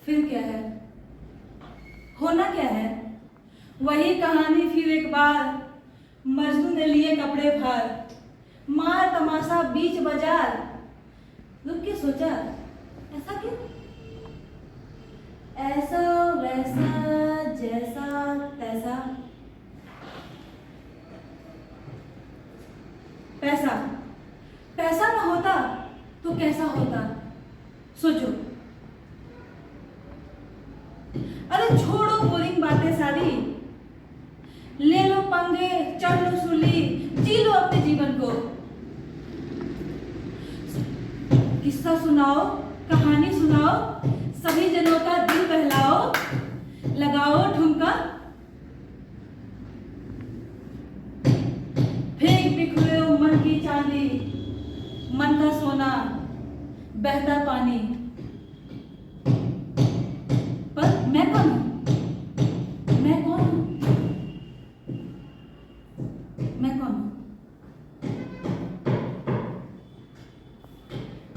फिर क्या है, होना क्या है? वही कहानी फिर एक बार। मजनू ने लिए कपड़े भर, मार तमाशा बीच बाजार। रुक के सोचा, ऐसा क्यों? ऐसा वैसा जैसा तैसा। पैसा पैसा ना होता तो कैसा होता, सोचो। अरे छोड़ो बोरिंग बातें सारी, ले लो पंगे, चढ़ लो सूली, जी लो अपने जीवन को। किस्सा सुनाओ, कहानी सुनाओ, सभी जनों का दिल बहलाओ, लगाओ ठुमका, फेंक बिखरे मन की चांदी, मन का सोना, बहता पानी। पर मैं कौन हूं? मैं कौन हूं? मैं कौन हूं?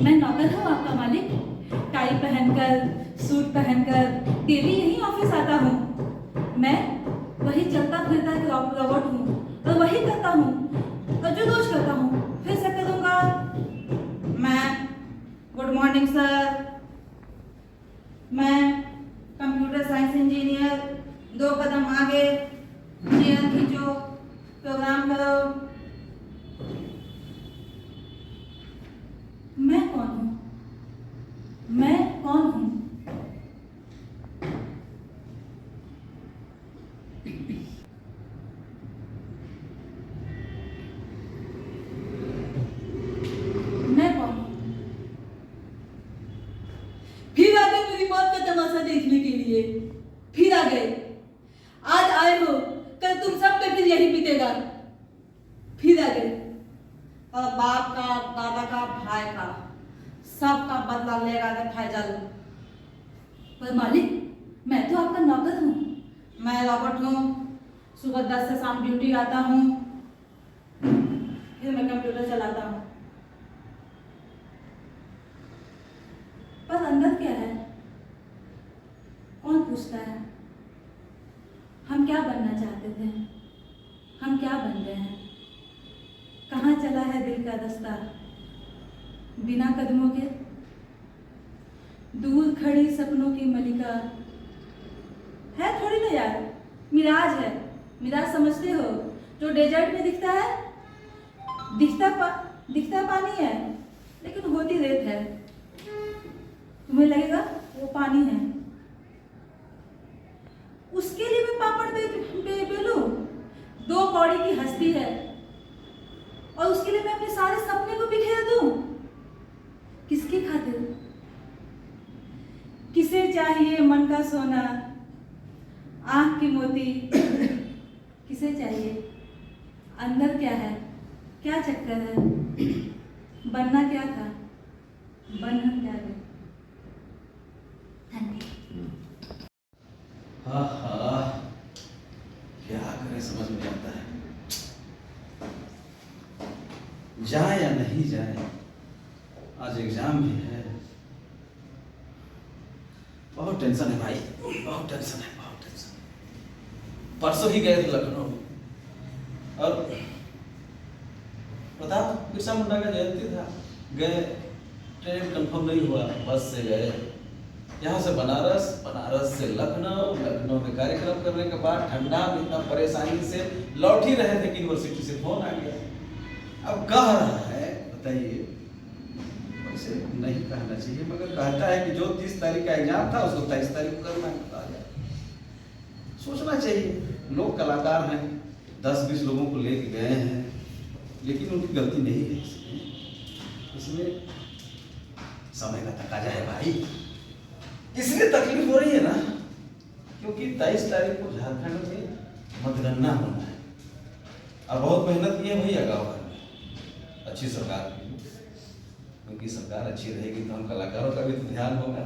मैं नौकर हूं आपका मालिक, टाई पहनकर, सूट पहनकर डेली यही ऑफिस आता हूं। मैं वही चलता फिरता एक रोबोट हूं और वही करता हूं और जो रोज करता हूं फिर से करूंगा। मैं गुड मॉर्निंग सर, मैं कंप्यूटर साइंस इंजीनियर, 2 कदम आगे, चेयर खींचो, प्रोग्राम करो। मैं कौन हूं? मैं कौन हूं? मैं कौन हूं? फिर आ गए मेरी मौत का तमाशा देखने के लिए। फिर आ गए, आज आए हो, कल तुम सब पे फिर यही बीतेगा। फिर आ गए और बाप का, दादा का, भाई का, सबका बदला लेगा रे फैजल। पर मालिक, मैं तो आपका नौकर हूँ। मैं रॉबर्ट हूँ, सुबह 10 से शाम ड्यूटी आता हूँ, फिर मैं कंप्यूटर चलाता हूँ। पर अंदर क्या है, कौन पूछता है? हम क्या बनना चाहते थे, हम क्या बन गए हैं? कहाँ चला है दिल का रास्ता बिना कदमों के? दूर खड़ी सपनों की मलिका है थोड़ी ना यार, मिराज है। मिराज समझते हो, जो डेजर्ट में दिखता है, दिखता पानी है लेकिन होती रेत है। तुम्हें लगेगा वो पानी है, उसके लिए मैं पापड़ बेलूं? 2 कौड़ी की हस्ती है और उसके लिए मैं अपने सारे सपने को बिखेर दूं? किसकी खातिर? किसे चाहिए मन का सोना, आंख की मोती? किसे चाहिए? अंदर क्या है, क्या चक्कर है? बनना क्या था, बन हम क्या गए? हाँ हाँ, क्या करें समझ में नहीं आता है, जाए या नहीं जाए। आज एग्जाम भी है, बहुत टेंशन है भाई, बहुत टेंशन है, बहुत टेंशन। परसों ही गए थे लखनऊ और पता बिरसा मुंडा का जयंती था, गए, ट्रेन कंफर्म नहीं हुआ, बस से गए यहाँ से बनारस, बनारस से लखनऊ, लखनऊ में कार्यक्रम करने के बाद ठंडा में इतना परेशानी से लौट ही रहे थे कि यूनिवर्सिटी से फोन आ गया। अब कह रहा है, बताइए, वैसे नहीं कहना चाहिए मगर कहता है कि जो 30 तारीख का एग्जाम था उसको 23 तारीख को करना है। सोचना चाहिए, लोग कलाकार हैं, 10-20 लोगों को लेके गए हैं, लेकिन उनकी गलती नहीं है इसमें समय का तकाजा है भाई, इसलिए तकलीफ हो रही है ना, क्योंकि 23 तारीख को झारखंड में मतगणना होना है और बहुत मेहनत की है भैया गाँव में, अच्छी सरकार की, क्योंकि सरकार अच्छी रहेगी तो हम कलाकारों का भी तो ध्यान होगा।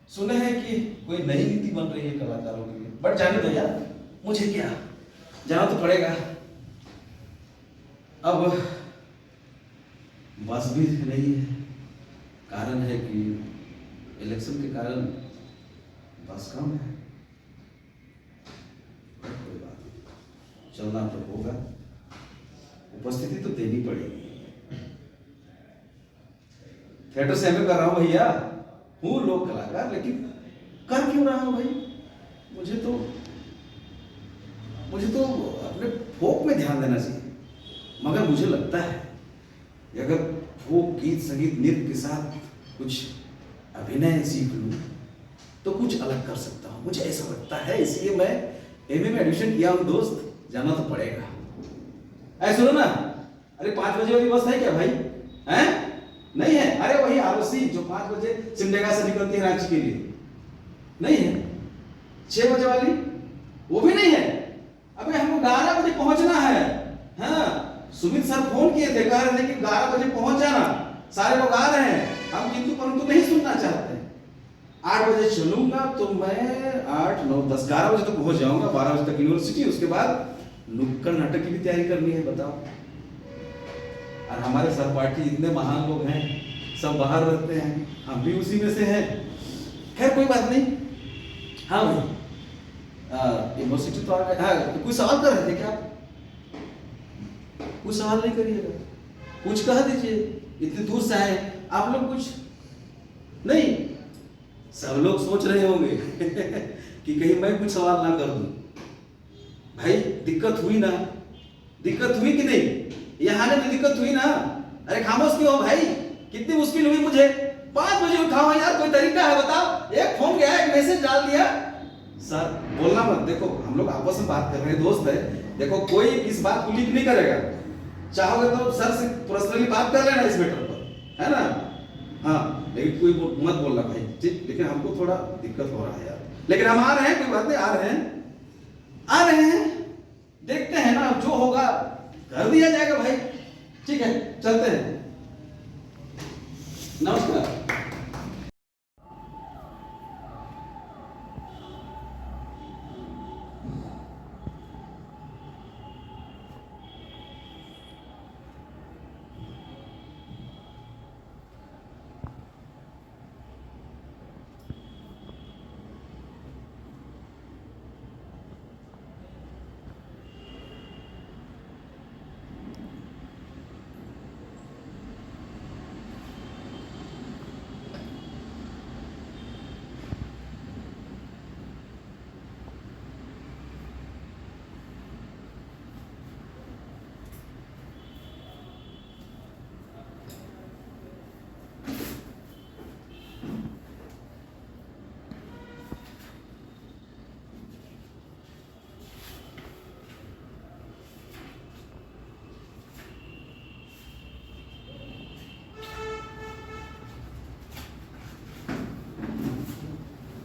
सुने हैं कि कोई नई नीति बन रही है कलाकारों के लिए, बट जाने दो यार, मुझे क्या, जाना तो पड़ेगा। अब बस भी नहीं है, कारण है कि इलेक्शन के कारण पास काम है। कोई बात नहीं, चलना तो होगा, उपस्थिति तो देनी पड़ेगी। थिएटर से एमए कर रहा हूं भैया, हूँ लोक कलाकार, लेकिन कर क्यों रहा हूं भाई? मुझे तो अपने फोक में ध्यान देना चाहिए। मगर मुझे लगता है कि अगर फोक गीत संगीत नृत्य के साथ कुछ अभिनय सीख लूं तो कुछ अलग कर सकता हूं, मुझे ऐसा लगता है। इसलिए मैं एमए में एडमिशन किया हूं दोस्त, जाना तो पड़ेगा। ऐ सुनो ना, अरे 5 बजे वाली बस है क्या भाई? हैं? नहीं है? अरे वही आरओसी जो 5 बजे सिमडेगा से निकलती है रांची के लिए, नहीं है? 6 बजे वाली वो भी नहीं है? अबे हमको 11 बजे पहुंचना है। हाँ, सुमित सर फोन किए थे, कह रहे थे कि 11 बजे पहुंच जाना, सारे लोग आ रहे हैं। हम किंतु परंतु नहीं सुनना चाहते। 8 बजे चलूंगा तो मैं 8, 9, 10, 11 बजे तक पहुंच जाऊंगा, 12 बजे तक यूनिवर्सिटी, उसके बाद नुक्कड़ नाटक की भी तैयारी करनी है, बताओ। और हमारे सहपाठी इतने महान लोग हैं, सब बाहर रहते हैं, हम भी उसी में से हैं। खैर कोई बात नहीं। हाँ भाई, यूनिवर्सिटी तो आ गए। हाँ, कोई सवाल कर रहे थे क्या आप? कुछ सवाल नहीं करिएगा, कुछ कह दीजिए, इतनी दूर से आए आप लोग। कुछ नहीं, सब लोग सोच रहे होंगे कि कहीं मैं कुछ सवाल ना कर दूं। भाई दिक्कत हुई ना, दिक्कत हुई कि नहीं? यहाँ आने में दिक्कत हुई ना? अरे खामोश क्यों हो भाई? कितनी मुश्किल हुई मुझे, 5 बजे उठाओ यार, कोई तरीका है बताओ? एक फोन गया, एक मैसेज डाल दिया। सर बोलना मत, देखो हम लोग आपस में बात कर रहे हैं, दोस्त है, देखो कोई इस बात को लीक नहीं करेगा। चाहोगे तो सर से पर्सनली बात कर लेना इस मैटर पर, है ना? हाँ, लेकिन कोई मत बोलना भाई, ठीक? लेकिन हमको थोड़ा दिक्कत हो रहा है यार, लेकिन हम आ रहे हैं, कोई बात नहीं, आ रहे हैं, देखते हैं ना, जो होगा कर दिया जाएगा भाई। ठीक है, चलते हैं, नमस्कार।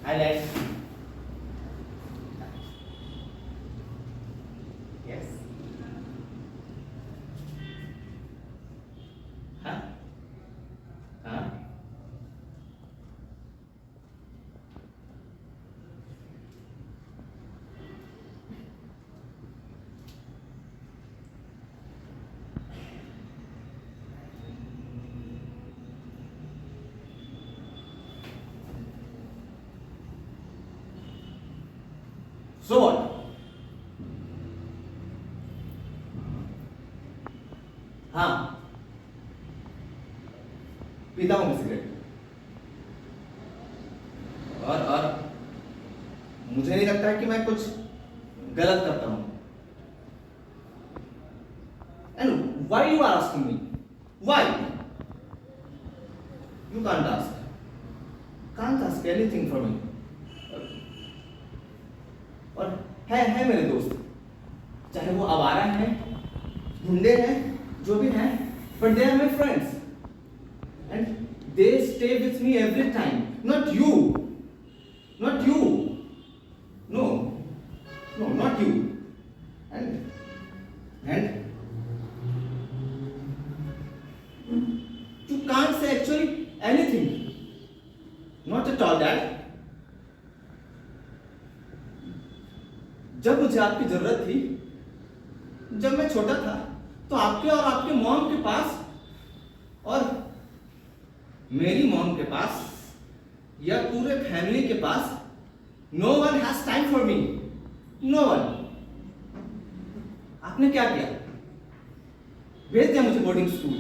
Hi guys. Yes. Huh? Huh? So what? हाँ, पीता हूँ मैं सिगरेट, और मुझे नहीं लगता है कि मैं कुछ गलत करता हूँ। And why you are asking me? Why? You can't ask. Can't ask anything from me. और है मेरे दोस्त, चाहे वो आवारा हैं, गुंडे हैं, जो भी हैं, but they are my friends and they stay with me every time. Not you, not you, no, not you. And you can't say actually anything, not at all that. जब मुझे आपकी जरूरत थी, जब मैं छोटा था, तो आपके और आपके मॉम के पास और मेरी मॉम के पास या पूरे फैमिली के पास No one has time for me. No one. आपने क्या किया? भेज दिया मुझे बोर्डिंग स्कूल।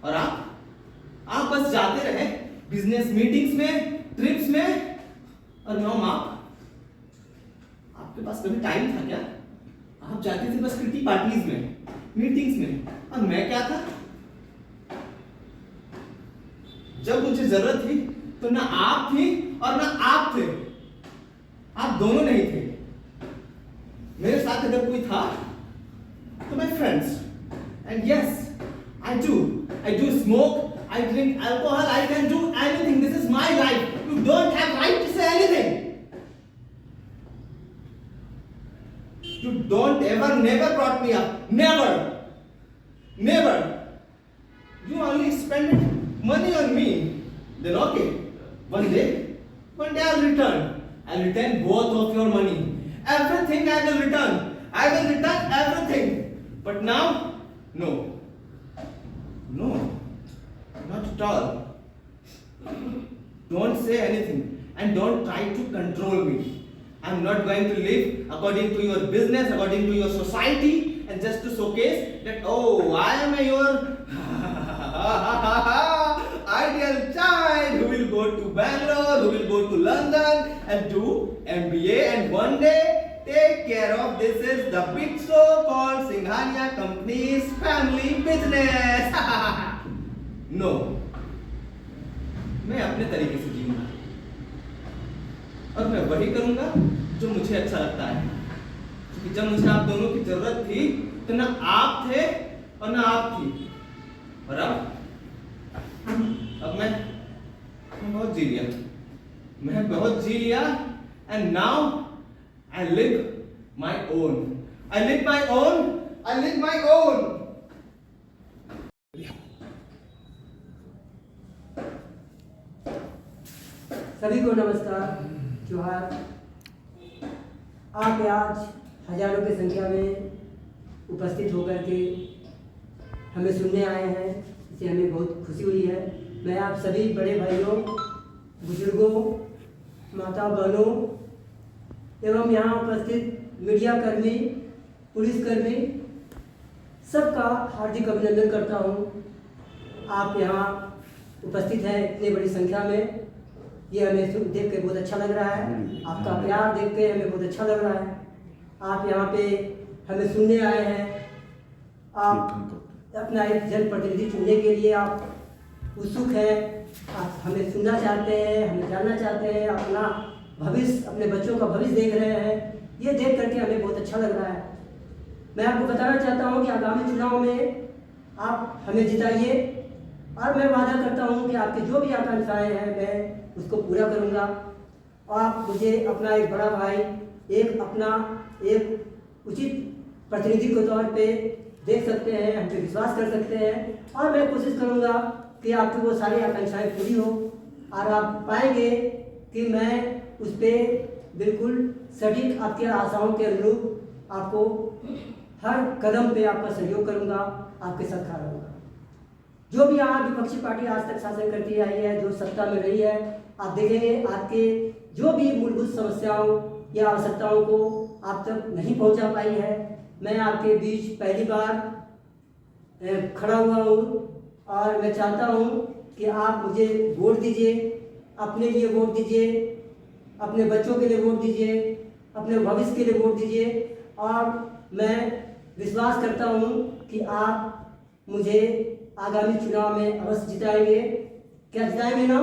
और आप बस जाते रहे बिजनेस मीटिंग्स में, ट्रिप्स में, और नो आपके पास कभी टाइम था क्या? आप जाते थे बस किटी पार्टीज में, मीटिंग्स में, और मैं क्या था? जब मुझे जरूरत थी तो ना आप थी और ना आप थे, आप दोनों नहीं थे। मेरे साथ अगर कोई था तो my friends, and yes I do smoke, I drink alcohol, I can do anything. This is my life. You don't have right to say anything. You don't never brought me up. Never. You only spend money on me. Then okay, one day I'll return. I'll return both of your money. Everything I will return. I will return everything. But now, no, not at all. Don't say anything and don't try to control me. I'm not going to live according to your business, according to your society, and just to showcase that, oh, I am your ideal child who will go to Bangalore, who will go to London and do MBA, and one day take care of this is the big show called Singhania Company's family business. No, मैं अपने तरीके से जीऊंगा और मैं वही करूंगा जो मुझे अच्छा लगता है, क्योंकि जब मुझे आप दोनों की जरूरत थी तो ना आप थे और ना आप थी, और अब मैं बहुत जी लिया, and now I live my own. सभी को नमस्कार, जोहार। आप आज हजारों की संख्या में उपस्थित होकर के हमें सुनने आए हैं, इससे हमें बहुत खुशी हुई है। मैं आप सभी बड़े भाइयों, बुजुर्गों, माता बहनों एवं यहाँ उपस्थित मीडिया कर्मी, पुलिसकर्मी सबका हार्दिक अभिनंदन करता हूँ। आप यहाँ उपस्थित हैं इतनी बड़ी संख्या में, ये हमें देख के बहुत अच्छा लग रहा है। आपका प्यार देख के हमें बहुत अच्छा लग रहा है। आप यहाँ पे हमें सुनने आए हैं, आप अपना एक जनप्रतिनिधि चुनने के लिए आप उत्सुक हैं, आप हमें सुनना चाहते हैं, हमें जानना चाहते हैं, अपना भविष्य, अपने बच्चों का भविष्य देख रहे हैं। ये देख करके हमें बहुत अच्छा लग रहा है। मैं आपको बताना चाहता हूँ कि आगामी चुनाव में आप हमें जिताइए, और मैं वादा करता हूँ कि आपकी जो भी आकांक्षाएँ हैं मैं उसको पूरा करूँगा। और आप मुझे अपना एक बड़ा भाई, एक उचित प्रतिनिधि के तौर पे देख सकते हैं, हम पे विश्वास कर सकते हैं, और मैं कोशिश करूँगा कि आपकी वो सारी आकांक्षाएँ पूरी हो, और आप पाएंगे कि मैं उस पर बिल्कुल सटीक आपके आशाओं के अनुरूप आपको हर कदम पे आपका सहयोग करूँगा, आपके साथ खड़ा रहूँगा। जो भी यहाँ विपक्षी पार्टी आज तक शासन करती आई है, जो सत्ता में रही है, आप देखेंगे आपके जो भी मूलभूत समस्याओं या आवश्यकताओं को आप तक नहीं पहुँचा पाई है। मैं आपके बीच पहली बार खड़ा हुआ हूँ, और मैं चाहता हूँ कि आप मुझे वोट दीजिए, अपने लिए वोट दीजिए, अपने बच्चों के लिए वोट दीजिए, अपने भविष्य के लिए वोट दीजिए। और मैं विश्वास करता हूँ कि आप मुझे आगामी चुनाव में अवश्य जिताएंगे। क्या जिताएंगे ना?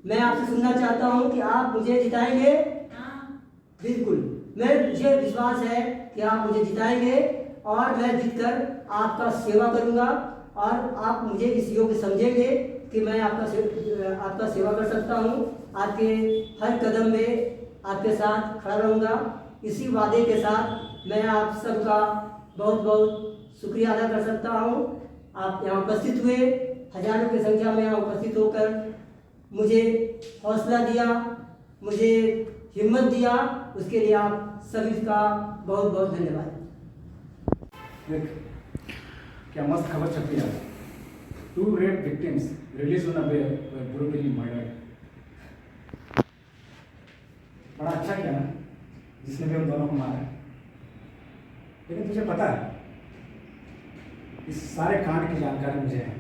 मैं आपसे सुनना चाहता हूँ कि आप मुझे जिताएंगे। बिल्कुल, मुझे विश्वास है कि आप मुझे जिताएंगे, और मैं जीतकर आपका सेवा करूँगा, और आप मुझे इस योग्य समझेंगे कि मैं आपका सेवा कर सकता हूँ। आपके हर कदम में आपके साथ खड़ा रहूँगा। इसी वादे के साथ मैं आप सबका बहुत बहुत शुक्रिया अदा कर सकता हूँ। आप यहाँ उपस्थित हुए, हजारों की संख्या में यहाँ उपस्थित होकर मुझे हौसला दिया, मुझे हिम्मत दिया, उसके लिए आप सभी का बहुत बहुत धन्यवाद। क्या मस्त खबर छपी है। 2 rape victims released on a bail were brutally murdered. बड़ा अच्छा किया ना जिसने भी उन दोनों को मारा। लेकिन तुझे पता है इस सारे कांड की जानकारी मुझे है,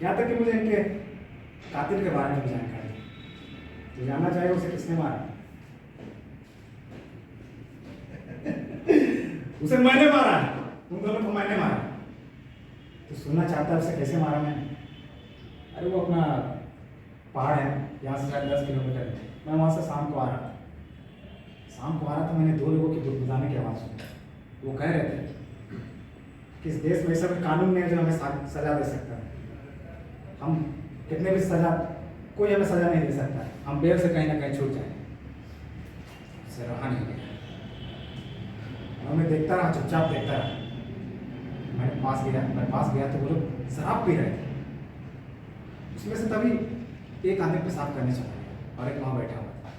यहाँ तक कि मुझे इनके कातिल के बारे में भी जानकारी है। तो जानना चाहेगा उसे किसने मारा? उसे मैंने मारा है, उन दोनों को मैंने मारा। तो सुनना चाहता है उसे कैसे मारा मैंने? अरे वो अपना पहाड़ है यहाँ से शायद 10 किलोमीटर है। मैं वहाँ से शाम को आ रहा था। तो मैंने 2 लोगों की बुदबुदाने की आवाज़ सुनी। वो कह रहे थे कि इस देश में ऐसा कोई कानून नहीं है जो हमें सजा दे सकता है। हम कितने भी सजा, कोई हमें सजा नहीं दे सकता है। हम बेल से कहीं ना कहीं छूट जाएंगे। उसे रहा नहीं गया और मैं देखता रहा, चुपचाप देखता रहा। मैं पास गया तो वो लोग शराब पी रहे थे। उसमें से तभी एक आदमी पेशाब करने चला गया और एक वहाँ बैठा हुआ था।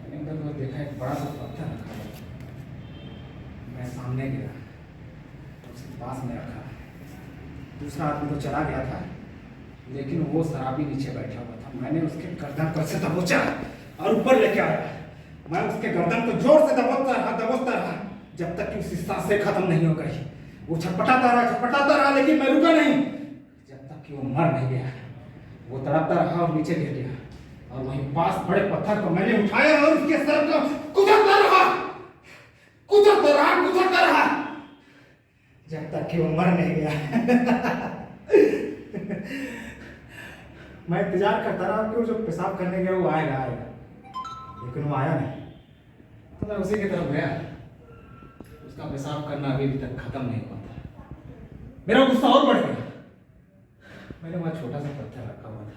मैंने उधर देखा एक बड़ा सा पत्थर रखा हुआ। मैं सामने गया, उसके पास में रखा। दूसरा आदमी तो चला गया था, लेकिन वो शराबी नीचे बैठा हुआ था। मैंने उसके गर्दन को से दबोचा और ऊपर लेके आया। मैं उसके गर्दन को जोर से दबोचता रहा जब तक कि उसकी सांसें खत्म नहीं हो गई। वो छटपटाता रहा, लेकिन मैं रुका नहीं जब तक कि वो मर नहीं गया। वो तड़पता रहा और नीचे गिर गया और वहीं पास बड़े पत्थर को मैंने उठाया और उसके सर को कुचलता रहा जब तक कि वो मर नहीं गया। मैं इंतजार करता रहा कि वो जो पेशाब करने गया वो आएगा, लेकिन वो आया नहीं। तो मैं उसी की तरफ गया। उसका पेशाब करना अभी तक खत्म नहीं हुआ था। मेरा गुस्सा और बढ़ गया। मैंने वहाँ छोटा सा पत्थर रखा हुआ था,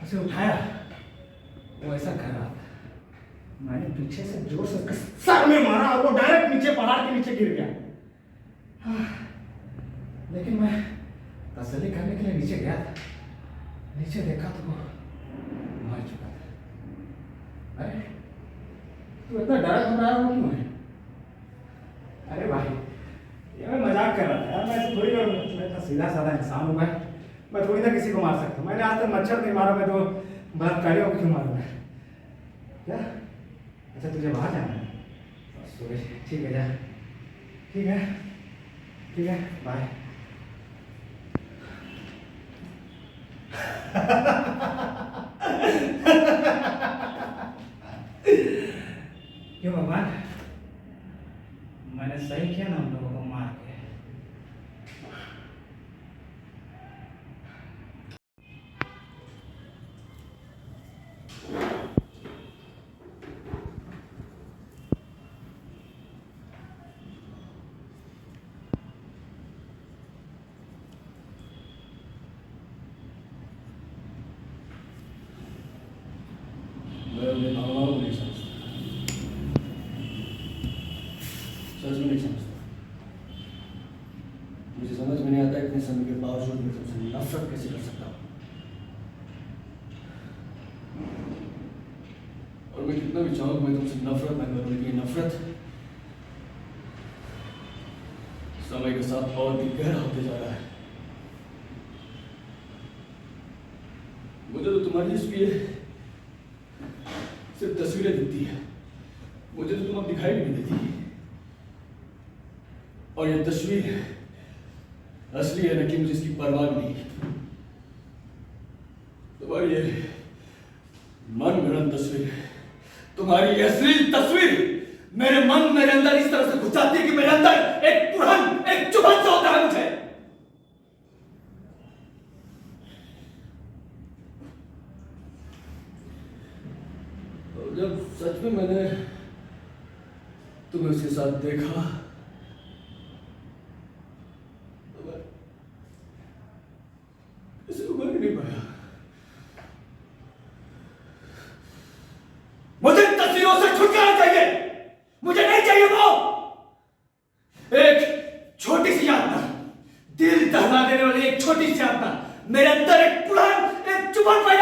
उसे उठाया। वो ऐसा कर रहा था, मैंने पीछे से जोर से उसके सर में मारा और वो डायरेक्ट नीचे, पहाड़ के नीचे गिर गया। लेकिन मैं तसल्ली करने के लिए नीचे गया था। नीचे देखा तो वो मर चुका था। अरे तू इतना डरा घबराया हो क्यों है? अरे भाई ये मैं मजाक कर रहा था यार। मैं ऐसे थोड़ी ना, मैं सीधा साधा इंसान हूँ भाई। मैं थोड़ी ना किसी को मार सकता हूँ। मैंने आज तक मच्छर नहीं मारा, मैं तो बलात्कारियों को क्यों मारूंगा? क्या? अच्छा तुझे बाहर जाना है? सॉरी, ठीक है जा, ठीक है बाय। क्यों भगवान, मैंने सही किया ना उन लोगों को मार के? मैं उन्हें भावनाओं को नहीं समझता, सच में नहीं समझता। मुझे समझ में नहीं आता इतने समय के बावजूद मैं तुमसे नफरत कैसे कर सकता हूँ। और मैं कितना भी चाहूँ मैं तुमसे नफरत न करूँ, लेकिन नफरत समय के साथ और भी गहरा होते जा रहा है। मुझे तो तुम्हारी तस्वीरें सिर्फ तस्वीरें दिखती है, मुझे तो तुम अब दिखाई भी नहीं देती। और ये तस्वीर असली है न कि मुझे इसकी परवाह भी नहीं। तुम्हारी ये मन गढ़ंत तस्वीर, तुम्हारी असली तस्वीर मेरे मन मेरे अंदर इस तरह से घुस जाती है कि मेरे अंदर एक पुरान, एक चुभन सा होता है मुझे। जब सच में मैंने तुम्हें उसके साथ देखा तो मैं इसे उभर नहीं पाया। मुझे इन तस्वीरों से छुटकारा चाहिए, मुझे नहीं चाहिए वो। एक छोटी सी यातना, दिल दहला देने वाली एक छोटी सी यातना मेरे अंदर एक पुरान, एक चुभन पैदा